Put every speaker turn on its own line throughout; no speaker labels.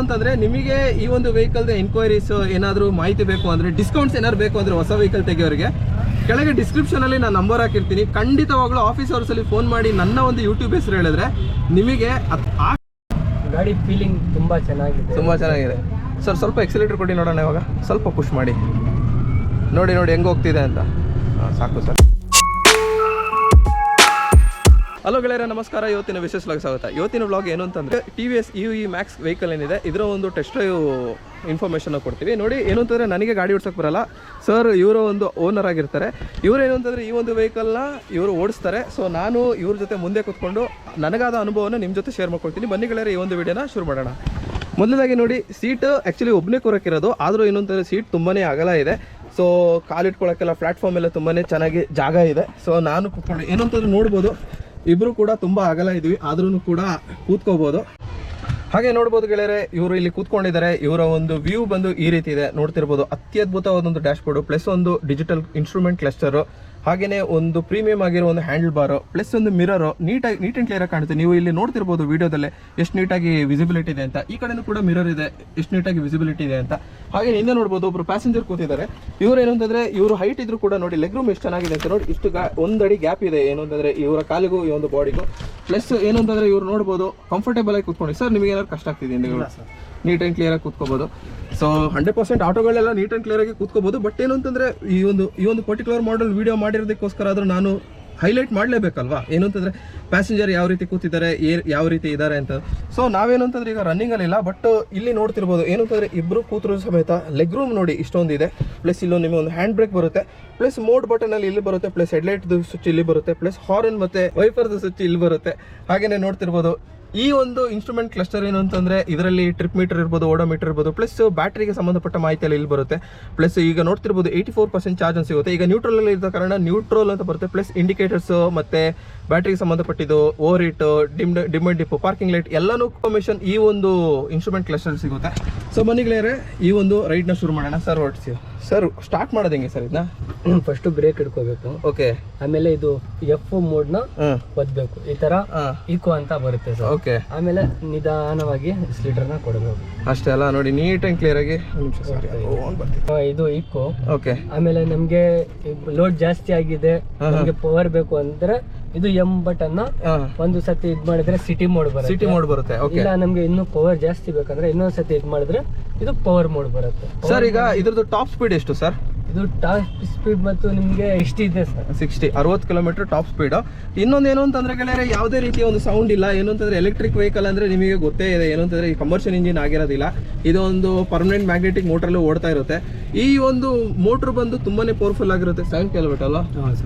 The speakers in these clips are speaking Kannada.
ಅಂತಂದ್ರೆ ನಿಮಗೆ ಈ ಒಂದು ವೆಹಿಕಲ್ ಎನ್ಕ್ವೈರೀಸ್ ಏನಾದರೂ ಮಾಹಿತಿ ಬೇಕು ಅಂದ್ರೆ, ಡಿಸ್ಕೌಂಟ್ಸ್ ಏನಾದ್ರು ಬೇಕು ಅಂದ್ರೆ ಹೊಸ ವೆಹಿಕಲ್ ತೆಗೆಯೋರಿಗೆ ಕೆಳಗೆ ಡಿಸ್ಕ್ರಿಪ್ಷನ್ ಅಲ್ಲಿ ನಾನು ನಂಬರ್ ಹಾಕಿರ್ತೀನಿ. ಖಂಡಿತವಾಗ್ಲೂ ಆಫೀಸ್ ಅವರ್ಸ್ ಅಲ್ಲಿ ಫೋನ್ ಮಾಡಿ ನನ್ನ ಒಂದು ಯೂಟ್ಯೂಬ್ ಹೆಸರು ಹೇಳಿದ್ರೆ ನಿಮಗೆ
ಗಾಡಿ ಫೀಲಿಂಗ್ ತುಂಬಾ ಚೆನ್ನಾಗಿದೆ
ಸರ್. ಸ್ವಲ್ಪ ಎಕ್ಸಿಲೇಟರ್ ಕೊಡಿ ನೋಡೋಣ, ಇವಾಗ ಸ್ವಲ್ಪ ಪುಷ್ ಮಾಡಿ ನೋಡಿ ಹೆಂಗೆ ಹೋಗ್ತಿದೆ ಅಂತ. ಸಾಕು ಸರ್. ಹಲೋ ಗೆಳೆಯರೆ, ನಮಸ್ಕಾರ. ಇವತ್ತಿನ ವಿಶೇಷ ವ್ಲಾಗ್ ಸ್ವಾಗತ. ಇವತ್ತಿನ ವ್ಲಾಗ್ ಏನು ಅಂತಂದರೆ TVS EV ಮ್ಯಾಕ್ಸ್ ವೆಹಿಕಲ್ ಏನಿದೆ ಇದರ ಒಂದು ಟೆಸ್ಟ್ ಡ್ರೈವ್ ಇನ್ಫಾರ್ಮೇಷನ್ ಕೊಡ್ತೀವಿ. ನೋಡಿ, ಏನು ಅಂತಂದರೆ ನನಗೆ ಗಾಡಿ ಓಡಿಸೋಕೆ ಬರಲ್ಲ ಸರ್, ಇವರ ಒಂದು ಓನರ್ ಆಗಿರ್ತಾರೆ. ಇವರು ಏನು ಅಂತಂದರೆ ಈ ಒಂದು ವೆಹಿಕಲ್ನ ಇವರು ಓಡಿಸ್ತಾರೆ. ಸೊ ನಾನು ಇವ್ರ ಜೊತೆ ಮುಂದೆ ಕೂತ್ಕೊಂಡು ನನಗಾದ ಅನುಭವನ ನಿಮ್ಮ ಜೊತೆ ಶೇರ್ ಮಾಡ್ಕೊಳ್ತೀನಿ. ಬನ್ನಿ ಗೆಳೆಯರೆ, ಈ ಒಂದು ವಿಡಿಯೋನ ಶುರು ಮಾಡೋಣ. ಮೊದಲಾಗಿ ನೋಡಿ, ಸೀಟ್ ಆ್ಯಕ್ಚುಲಿ ಒಬ್ಬನೇ ಕೂರಕ್ಕಿರೋದು, ಆದರೂ ಏನು ಅಂತಂದರೆ ಸೀಟ್ ತುಂಬಾ ಅಗಲ ಇದೆ. ಸೊ ಕಾಲಿಟ್ಕೊಳ್ಳೋಕ್ಕೆಲ್ಲ ಪ್ಲ್ಯಾಟ್ಫಾರ್ಮ್ ಎಲ್ಲ ತುಂಬಾ ಚೆನ್ನಾಗಿ ಜಾಗ ಇದೆ. ಸೊ ನಾನು ಕೂತ್ಕೊಂಡು ಏನು ಅಂತಂದರೆ ನೋಡ್ಬೋದು, ಇಬ್ಬರು ಕೂಡ ತುಂಬ ಅಗಲ ಇದ್ವಿ, ಆದ್ರೂ ಕೂಡ ಕೂತ್ಕೋಬೋದು. ಹಾಗೆ ನೋಡ್ಬೋದು ಗೆಳೆಯರೆ, ಇವರು ಇಲ್ಲಿ ಕೂತ್ಕೊಂಡಿದ್ದಾರೆ. ಇವರ ಒಂದು ವ್ಯೂ ಬಂದು ಈ ರೀತಿ ಇದೆ, ನೋಡ್ತಿರ್ಬೋದು. ಅತ್ಯದ್ಭುತವಾದೊಂದು ಡ್ಯಾಶ್ ಬೋರ್ಡು ಪ್ಲಸ್ ಒಂದು ಡಿಜಿಟಲ್ ಇನ್ಸ್ಟ್ರೂಮೆಂಟ್ ಕ್ಲಸ್ಟರು, ಹಾಗೆಯೇ ಒಂದು ಪ್ರೀಮಿಯಂ ಆಗಿರೋ ಒಂದು ಹ್ಯಾಂಡಲ್ ಬಾರು ಪ್ಲಸ್ ಒಂದು ಮಿರರು ನೀಟ್ ಆ್ಯಂಡ್ ಕ್ಲಿಯರ್ ಕಾಣುತ್ತೆ. ನೀವು ಇಲ್ಲಿ ನೋಡ್ತಿರ್ಬೋದು ವಿಡಿಯೋದಲ್ಲೇ ಎಷ್ಟು ನೀಟಾಗಿ ವಿಸಿಬಿಲಿಟಿ ಇದೆ ಅಂತ. ಈ ಕಡೆನೂ ಕೂಡ ಮಿರರ್ ಇದೆ, ಎಷ್ಟು ನೀಟಾಗಿ ವಿಸಿಬಿಲಿಟಿ ಇದೆ ಅಂತ. ಹಾಗೆ ಹಿಂದೆ ನೋಡ್ಬೋದು ಒಬ್ರು ಪ್ಯಾಸೆಂಜರ್ ಕೂತಿದ್ದಾರೆ. ಇವರು ಏನು ಅಂತಂದ್ರೆ ಇವರು ಹೈಟ್ ಇದ್ರು ಕೂಡ ನೋಡಿ ಲೆಗ್ ರೂಮ್ ಎಷ್ಟು ಚೆನ್ನಾಗಿದೆ ಅಂತ. ನೋಡಿ, ಇಷ್ಟು ಒಂದಡಿ ಗ್ಯಾಪ್ ಇದೆ ಏನು ಅಂತಂದ್ರೆ ಇವರ ಕಾಲಿಗೂ ಈ ಒಂದು ಬಾಡಿಗೂ. ಪ್ಲಸ್ ಏನು ಅಂತಂದ್ರೆ ಇವ್ರು ನೋಡ್ಬೋದು ಕಂಫರ್ಟೇಬಲ್ ಆಗಿ ಕೂತ್ಕೊಂಡು. ಸರ್, ನಿಮಗೆ ಏನಾದ್ರು ಕಷ್ಟ ಆಗ್ತಿದೆ ನೀಟ್ ಆ್ಯಂಡ್ ಕ್ಲಿಯರ್ ಆಗಿ ಕೂತ್ಕೋಬೋದು. ಸೊ 100% ಆಟೋಗಳೆಲ್ಲ ನೀಟ್ ಆ್ಯಂಡ್ ಕ್ಲಿಯರ್ ಆಗಿ ಕೂತ್ಕೋಬೋದು. ಬಟ್ ಏನು ಅಂತಂದರೆ ಈ ಒಂದು ಪರ್ಟಿಕ್ಯುಲರ್ ಮಾಡೆಲ್ ವೀಡಿಯೋ ಮಾಡಿರೋದಕ್ಕೋಸ್ಕರ ಆದರೂ ನಾನು ಹೈಲೈಟ್ ಮಾಡಲೇಬೇಕಲ್ವಾ, ಏನು ಅಂತಂದರೆ ಪ್ಯಾಸೆಂಜರ್ ಯಾವ ರೀತಿ ಕೂತಿದ್ದಾರೆ, ಯಾವ ರೀತಿ ಇದ್ದಾರೆ ಅಂತ. ಸೊ ನಾವೇನು ಅಂತಂದ್ರೆ ಈಗ ರನ್ನಿಂಗಲ್ಲಿಲ್ಲ, ಬಟ್ ಇಲ್ಲಿ ನೋಡ್ತಿರ್ಬೋದು ಏನು ಅಂತಂದರೆ ಇಬ್ಬರು ಕೂತರು ಸಮೇತ ಲೆಗ್ ರೂಮ್ ನೋಡಿ ಇಷ್ಟೊಂದಿದೆ. ಪ್ಲಸ್ ಇಲ್ಲೊಂದು ನಿಮಗೆ ಒಂದು ಹ್ಯಾಂಡ್ ಬ್ರೇಕ್ ಬರುತ್ತೆ, ಪ್ಲಸ್ ಮೋಡ್ ಬಟನಲ್ಲಿ ಇಲ್ಲಿ ಬರುತ್ತೆ, ಪ್ಲಸ್ ಹೆಡ್ಲೈಟ್ದು ಸ್ವಿಚ್ ಇಲ್ಲಿ ಬರುತ್ತೆ, ಪ್ಲಸ್ ಹಾರ್ನ್ ಮತ್ತು ವೈಫರ್ದು ಸ್ವಿಚ್ ಇಲ್ಲಿ ಬರುತ್ತೆ. ಹಾಗೆಯೇ ನೋಡ್ತಿರ್ಬೋದು ಈ ಒಂದು ಇನ್ಸ್ಟ್ರೂಮೆಂಟ್ ಕ್ಲಸ್ಟರ್ ಏನು ಅಂತಂದರೆ ಇದರಲ್ಲಿ ಟ್ರಿಪ್ ಮೀಟರ್ ಇರ್ಬೋದು, ಓಡೋಮೀಟರ್ ಇರ್ಬೋದು, ಪ್ಲಸ್ ಬ್ಯಾಟ್ರಿಗೆ ಸಂಬಂಧಪಟ್ಟ ಮಾಹಿತಿ ಎಲ್ಲ ಇಲ್ಲಿ ಬರುತ್ತೆ. ಪ್ಲಸ್ ಈಗ ನೋಡ್ತಿರ್ಬೋದು 84% ಚಾರ್ಜ್ ಅಂತ ಸಿಗುತ್ತೆ. ಈಗ ನ್ಯೂಟ್ರಲಲ್ಲಿ ಇದ್ದ ಕಾರಣ ನ್ಯೂಟ್ರಲ್ ಅಂತ ಬರುತ್ತೆ. ಪ್ಲಸ್ ಇಂಡಿಕೇಟರ್ಸು ಮತ್ತು ಬ್ಯಾಟ್ರಿಗೆ ಸಂಬಂಧಪಟ್ಟಿದ್ದು over heat, dim and dip, parking light ಎಲ್ಲನೂ ಇನ್ಫಾರ್ಮೇಷನ್ ಈ ಒಂದು ಇನ್ಸ್ಟ್ರೂಮೆಂಟ್ ಕ್ಲಸ್ಟರ್ ಸಿಗುತ್ತೆ. ಸೊ ಬನ್ನಿಗಳೇ, ಈ ಒಂದು ರೈಡ್ನ ಶುರು ಮಾಡೋಣ. ಸರ್ ಹೊರಡ್ಸಿ ಸರ್, ಸ್ಟಾರ್ಟ್ ಮಾಡೋದು ಹೆಂಗೆ ಸರ್ ಇದನ್ನ?
ಫಸ್ಟ್ ಬ್ರೇಕ್ ಹಿಡ್ಕೋಬೇಕು.
ಓಕೆ.
ಆಮೇಲೆ ಇದು F ಮೋಡ್ನ ಒತ್ತಬೇಕು. ಈ ತರ ಈಕೋ ಅಂತ ಬರುತ್ತೆ ಸರ್.
ಓಕೆ.
ಆಮೇಲೆ ನಿಧಾನವಾಗಿ ಸ್ಲೀಟರ್ನ ಕೊಡಬೇಕು.
ಅಷ್ಟೇ ಅಲ್ಲ, ನೋಡಿ ನೀಟ್ ಆ್ಯಂಡ್ ಕ್ಲಿಯರ್ ಆಗಿ.
ಇದು ಈಕೋ.
ಓಕೆ.
ಆಮೇಲೆ ನಮ್ಗೆ ಲೋಡ್ ಜಾಸ್ತಿ ಆಗಿದೆ, ನಮ್ಗೆ ಪವರ್ ಬೇಕು ಅಂದ್ರೆ ಇದು M ಬಟನ್ ಒಂದು ಸತಿ ಇದ್ ಮಾಡಿದ್ರೆ ಸಿಟಿ ಮೋಡ್ ಬರುತ್ತೆ. ಇಲ್ಲ ನಮ್ಗೆ ಇನ್ನೂ ಪವರ್ ಜಾಸ್ತಿ ಬೇಕಂದ್ರೆ ಇನ್ನೊಂದ್ ಸತಿ ಇದ್ ಮಾಡಿದ್ರೆ ಇದು ಪವರ್ ಮೋಡ್ ಬರುತ್ತೆ.
ಸರ್, ಈಗ ಇದ್ರದ್ದು ಟಾಪ್ ಸ್ಪೀಡ್ ಎಷ್ಟು ಸರ್?
ಇದು ಟಾಪ್ ಸ್ಪೀಡ್ ಮತ್ತು ನಿಮ್ಗೆ 60 ಇದೆ ಸರ್.
60 kilometre top speed. ಇನ್ನೊಂದೇನು ಅಂತಂದ್ರೆ ಗೆಳೆಯರೆ, ಯಾವುದೇ ರೀತಿಯ ಒಂದು ಸೌಂಡ್ ಇಲ್ಲ. ಏನು ಅಂತಂದ್ರೆ ಎಲೆಕ್ಟ್ರಿಕ್ ವೆಹಿಕಲ್ ಅಂದ್ರೆ ನಿಮಗೆ ಗೊತ್ತೇ ಇದೆ, ಏನು ಅಂತಂದ್ರೆ ಈ ಕಮರ್ಷಿಯಲ್ ಇಂಜಿನ್ ಆಗಿರೋದಿಲ್ಲ. ಇದು ಒಂದು ಪರ್ಮನೆಂಟ್ ಮ್ಯಾಗ್ನೆಟಿಕ್ ಮೋಟರ್ ಓಡ್ತಾ ಇರುತ್ತೆ. ಈ ಒಂದು ಮೋಟರ್ ಬಂದು ತುಂಬಾನೇ ಪವರ್ಫುಲ್ ಆಗಿರುತ್ತೆ. 7 ಕಿಲೋಮೀಟರ್ ಅಲ್ಲ,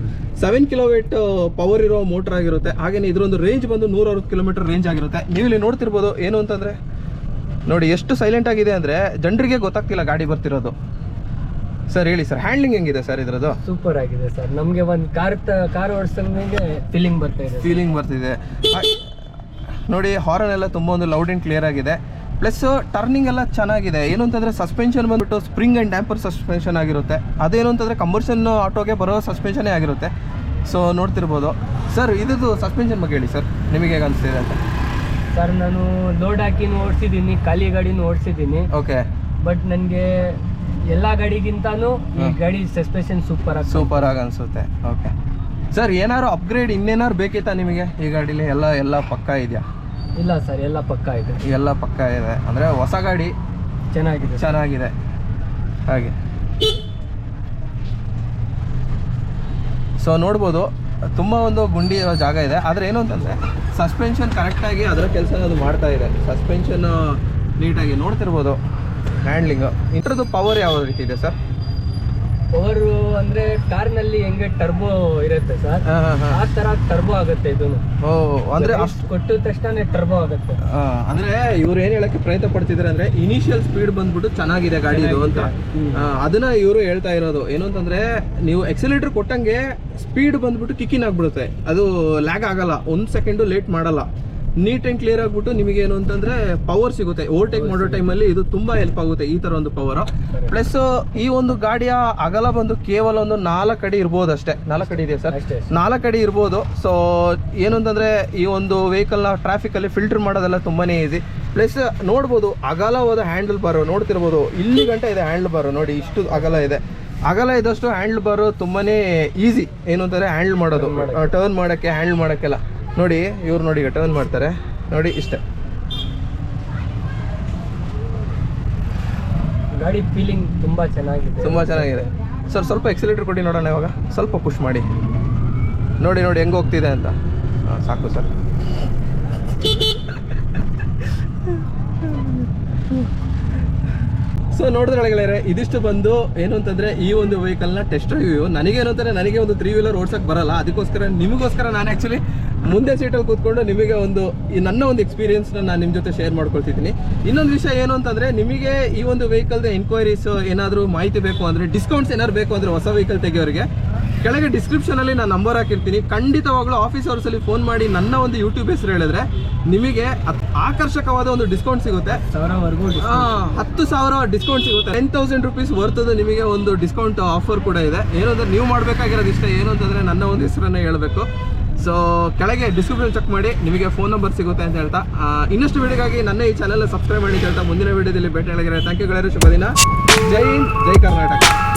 7 ಕಿಲೋಮೀಟ್ ಪವರ್ ಇರೋ ಮೋಟರ್ ಆಗಿರುತ್ತೆ. ಹಾಗೇನೆ ಇದರೊಂದು ರೇಂಜ್ ಬಂದು 160 ಕಿಲೋಮೀಟರ್ ರೇಂಜ್ ಆಗಿರುತ್ತೆ. ನೀವು ಇಲ್ಲಿ ನೋಡ್ತಿರ್ಬೋದು ಏನು ಅಂತಂದ್ರೆ ನೋಡಿ ಎಷ್ಟು ಸೈಲೆಂಟ್ ಆಗಿದೆ ಅಂದ್ರೆ ಜನರಿಗೆ ಗೊತ್ತಾಗ್ತಿಲ್ಲ ಗಾಡಿ ಬರ್ತಿರೋದು. ಸರ್ ಹೇಳಿ ಸರ್, ಹ್ಯಾಂಡ್ಲಿಂಗ್ ಹೆಂಗಿದೆ ಸರ್ ಇದ್ರದ್ದು?
ಸೂಪರ್ ಆಗಿದೆ ಸರ್. ನಮಗೆ ಒಂದು ಕಾರ್ ಓಡಿಸಂಗೆ ಫೀಲಿಂಗ್
ಬರ್ತಿದೆ. ನೋಡಿ, ಹಾರ್ನ್ ಎಲ್ಲ ತುಂಬ ಒಂದು ಲೌಡ್ ಆ್ಯಂಡ್ ಕ್ಲಿಯರ್ ಆಗಿದೆ. ಪ್ಲಸ್ ಟರ್ನಿಂಗ್ ಎಲ್ಲ ಚೆನ್ನಾಗಿದೆ. ಏನು ಅಂತಂದರೆ ಸಸ್ಪೆನ್ಷನ್ ಬಂದ್ಬಿಟ್ಟು ಸ್ಪ್ರಿಂಗ್ ಆ್ಯಂಡ್ ಡ್ಯಾಂಪರ್ ಸಸ್ಪೆನ್ಷನ್ ಆಗಿರುತ್ತೆ. ಅದೇನು ಅಂತಂದರೆ ಕಮರ್ಷಿಯಲ್ ಆಟೋಗೆ ಬರೋ ಸಸ್ಪೆನ್ಷನ್ನೇ ಆಗಿರುತ್ತೆ. ಸೊ ನೋಡ್ತಿರ್ಬೋದು. ಸರ್, ಇದ್ರದ್ದು ಸಸ್ಪೆನ್ಷನ್ ಬಗ್ಗೆ ಹೇಳಿ ಸರ್, ನಿಮಗೆ ಹೇಗೆ ಅನಿಸ್ತಿದೆ ಅಂತ?
ಸರ್, ನಾನು ಲೋಡ್ ಹಾಕಿನೂ ಓಡಿಸಿದ್ದೀನಿ, ಖಾಲಿ ಗಾಡಿನೂ ಓಡಿಸಿದ್ದೀನಿ.
ಓಕೆ.
ಬಟ್ ನನಗೆ ಎಲ್ಲ ಗಾಡಿಗಿಂತಾನು ಈ ಗಾಡಿ ಸಸ್ಪೆನ್ಷನ್ ಸೂಪರ್ ಆಗಿ
ಅನಿಸುತ್ತೆ. ಓಕೆ ಸರ್, ಏನಾದ್ರು ಅಪ್ಗ್ರೇಡ್ ಇನ್ನೇನಾದ್ರು ಬೇಕಿತ್ತಾ ನಿಮಗೆ ಈ ಗಾಡೀಲಿ? ಎಲ್ಲ ಪಕ್ಕ ಇದೆಯಾ?
ಇಲ್ಲ ಸರ್, ಎಲ್ಲ ಪಕ್ಕ ಇದೆ.
ಎಲ್ಲ ಪಕ್ಕ ಇದೆ ಅಂದರೆ ಹೊಸ ಗಾಡಿ ಚೆನ್ನಾಗಿದೆ. ಹಾಗೆ ಸೊ ನೋಡ್ಬೋದು ತುಂಬ ಒಂದು ಗುಂಡಿ ಇರೋ ಜಾಗ ಇದೆ. ಆದರೆ ಏನು ಅಂತಂದರೆ ಸಸ್ಪೆನ್ಷನ್ ಕರೆಕ್ಟಾಗಿ ಅದರ ಕೆಲಸ ಅದು ಮಾಡ್ತಾ ಇದೆ. ಸಸ್ಪೆನ್ಷನ್ ನೀಟಾಗಿ ನೋಡ್ತಿರ್ಬೋದು. ಹ್ಯಾಂಡ್ಲಿಂಗು ಇದ್ರದ್ದು ಪವರ್ ಯಾವ ರೀತಿ ಇದೆ ಸರ್?
ಪವರ್ ಅಂದ್ರೆ ಕಾರ್ನಲ್ಲಿ ಹೆಂಗೆ ಟರ್ಬೋ ಇರುತ್ತೆ ಸರ್, ಆ ತರ ಟರ್ಬೋ ಆಗುತ್ತೆ ಇದು.
ಅಂದ್ರೆ
ಅಷ್ಟು ಕೊಟ್ಟ ತಕ್ಷಣ ಟರ್ಬೋ ಆಗುತ್ತೆ.
ಅಂದ್ರೆ ಇವ್ರು ಏನ್ ಹೇಳಕ್ಕೆ ಪ್ರಯತ್ನ ಪಡ್ತಿದ್ದಾರೆ ಅಂದ್ರೆ ಇನಿಷಿಯಲ್ ಸ್ಪೀಡ್ ಬಂದ್ಬಿಟ್ಟು ಚೆನ್ನಾಗಿದೆ ಗಾಡಿದು ಅಂತ. ಅದನ್ನ ಇವರು ಹೇಳ್ತಾ ಇರೋದು ಏನು ಅಂತಂದ್ರೆ, ನೀವು ಎಕ್ಸಲೇಟರ್ ಕೊಟ್ಟಂಗೆ ಸ್ಪೀಡ್ ಬಂದ್ಬಿಟ್ಟು ಕಿಕ್ಕಿನ್ ಆಗ್ಬಿಡುತ್ತೆ. ಅದು ಲ್ಯಾಗ್ ಆಗಲ್ಲ, 1 ಸೆಕೆಂಡು ಲೇಟ್ ಮಾಡಲ್ಲ. ನೀಟ್ ಆ್ಯಂಡ್ ಕ್ಲಿಯರ್ ಆಗ್ಬಿಟ್ಟು ನಿಮಗೆ ಏನು ಅಂತಂದ್ರೆ ಪವರ್ ಸಿಗುತ್ತೆ. ಓವರ್ಟೇಕ್ ಮಾಡೋ ಟೈಮಲ್ಲಿ ಇದು ತುಂಬಾ ಹೆಲ್ಪ್ ಆಗುತ್ತೆ, ಈ ತರ ಒಂದು ಪವರ್. ಪ್ಲಸ್ ಈ ಒಂದು ಗಾಡಿಯ ಅಗಲ ಬಂದು ಕೇವಲ ಒಂದು 4 ಅಡಿ ಇರ್ಬೋದು ಅಷ್ಟೇ. 4 ಅಡಿ ಇದೆ ಸರ್, 4 ಅಡಿ ಇರ್ಬೋದು. ಸೊ ಏನು ಅಂತಂದ್ರೆ ಈ ಒಂದು ವೆಹಿಕಲ್ನ ಟ್ರಾಫಿಕ್ ಅಲ್ಲಿ ಫಿಲ್ಟರ್ ಮಾಡೋದೆಲ್ಲ ತುಂಬಾನೇ ಈಸಿ. ಪ್ಲಸ್ ನೋಡ್ಬೋದು ಅಗಲವಾದ ಹ್ಯಾಂಡಲ್ ಬಾರು ನೋಡ್ತಿರ್ಬೋದು, ಇಲ್ಲಿ ಗಂಟೆ ಇದೆ ಹ್ಯಾಂಡಲ್ ಬಾರು ನೋಡಿ, ಇಷ್ಟು ಅಗಲ ಇದೆ. ಅಗಲ ಇದ್ದಷ್ಟು ಹ್ಯಾಂಡಲ್ ಬಾರು ತುಂಬಾ ಈಸಿ, ಏನು ಅಂತಾರೆ ಹ್ಯಾಂಡಲ್ ಮಾಡೋದು, ಟರ್ನ್ ಮಾಡೋಕ್ಕೆ ಹ್ಯಾಂಡಲ್ ಮಾಡೋಕ್ಕೆಲ್ಲ. ನೋಡಿ ಇವ್ರು ನೋಡಿ ಈಗ ಟರ್ನ್ ಮಾಡ್ತಾರೆ ನೋಡಿ, ಇಷ್ಟೇ.
ಗಾಡಿ ಫೀಲಿಂಗ್ ತುಂಬ ಚೆನ್ನಾಗಿದೆ.
ಸರ್ ಸ್ವಲ್ಪ ಎಕ್ಸಿಲೇಟರ್ ಕೊಡಿ ನೋಡೋಣ, ಇವಾಗ ಸ್ವಲ್ಪ ಪುಷ್ ಮಾಡಿ ನೋಡಿ ಹೆಂಗೆ ಹೋಗ್ತಿದೆ ಅಂತ. ಹಾಂ ಸಾಕು ಸರ್. ಸೊ ನೋಡಿದ್ರೆ ಗೆಳೆಯರೆ, ಇದಿಷ್ಟು ಬಂದು ಏನು ಅಂತಂದರೆ ಈ ಒಂದು ವೆಹಿಕಲ್ನ ಟೆಸ್ಟ್ ರಿವ್ಯೂ. ನನಗೇನು ಅಂತಾರೆ, ನನಗೆ ಒಂದು 3 ವೀಲರ್ ಓಡ್ಸೋಕ್ಕೆ ಬರಲ್ಲ, ಅದಕ್ಕೋಸ್ಕರ ನಿಮಗೋಸ್ಕರ ನಾನು ಆ್ಯಕ್ಚುಲಿ ಮುಂದೆ ಸೀಟಲ್ಲಿ ಕೂತ್ಕೊಂಡು ನಿಮಗೆ ನನ್ನ ಒಂದು ಎಕ್ಸ್ಪೀರಿಯನ್ಸ್ನ ನಾನು ನಿಮ್ಮ ಜೊತೆ ಶೇರ್ ಮಾಡ್ಕೊಳ್ತಿದ್ದೀನಿ. ಇನ್ನೊಂದು ವಿಷಯ ಏನು ಅಂತಂದರೆ, ನಿಮಗೆ ಈ ಒಂದು ವೆಹಿಕಲ್ದು ಎನ್ಕ್ವೈರೀಸ್ ಏನಾದರೂ ಮಾಹಿತಿ ಬೇಕು ಅಂದರೆ, ಡಿಸ್ಕೌಂಟ್ಸ್ ಏನಾದ್ರು ಬೇಕು ಅಂದರೆ ಹೊಸ ವೆಹಿಕಲ್ ತೆಗೆಯೋರಿಗೆ ಕೆಳಗೆ ಡಿಸ್ಕ್ರಿಪ್ಷನಲ್ಲಿ ನಾನು ನಂಬರ್ ಹಾಕಿರ್ತೀನಿ. ಖಂಡಿತವಾಗ್ಲೂ ಆಫೀಸ್ ಅವರ್ಸಲ್ಲಿ ಫೋನ್ ಮಾಡಿ ನನ್ನ ಒಂದು ಯೂಟ್ಯೂಬ್ ಹೆಸರು ಹೇಳಿದ್ರೆ ನಿಮಗೆ ಆಕರ್ಷಕವಾದ ಒಂದು ಡಿಸ್ಕೌಂಟ್ ಸಿಗುತ್ತೆ. 10,000 ಡಿಸ್ಕೌಂಟ್ ಸಿಗುತ್ತೆ. 10,000 ರುಪೀಸ್ ವರ್ತದ ನಿಮಗೆ ಒಂದು ಡಿಸ್ಕೌಂಟ್ ಆಫರ್ ಕೂಡ ಇದೆ. ಏನು ಅಂದರೆ ನೀವು ಮಾಡಬೇಕಾಗಿರೋದು ಇಷ್ಟ, ಏನು ಅಂತಂದರೆ ನನ್ನ ಒಂದು ಹೆಸರನ್ನು ಹೇಳಬೇಕು. ಸೊ ಕೆಳಗೆ ಡಿಸ್ಕ್ರಿಪ್ಷನ್ ಚೆಕ್ ಮಾಡಿ, ನಿಮಗೆ ಫೋನ್ ನಂಬರ್ ಸಿಗುತ್ತೆ ಅಂತ ಹೇಳ್ತಾ, ಇನ್ನಷ್ಟು ವಿಡಿಯೋಗಾಗಿ ನನ್ನ ಈ ಚಾನಲ್ ಸಬ್ಸ್ಕ್ರೈಬ್ ಮಾಡಿ ಅಂತ ಹೇಳ್ತಾ ಮುಂದಿನ ವಿಡಿಯೋದಲ್ಲಿ ಭೇಟಿ ಆಗಿರೋ. ಥ್ಯಾಂಕ್ ಯು ಗೆಳೆಯರು, ಶುಭ ದಿನ. ಜೈ ಹಿಂದ್, ಜೈ ಕರ್ನಾಟಕ.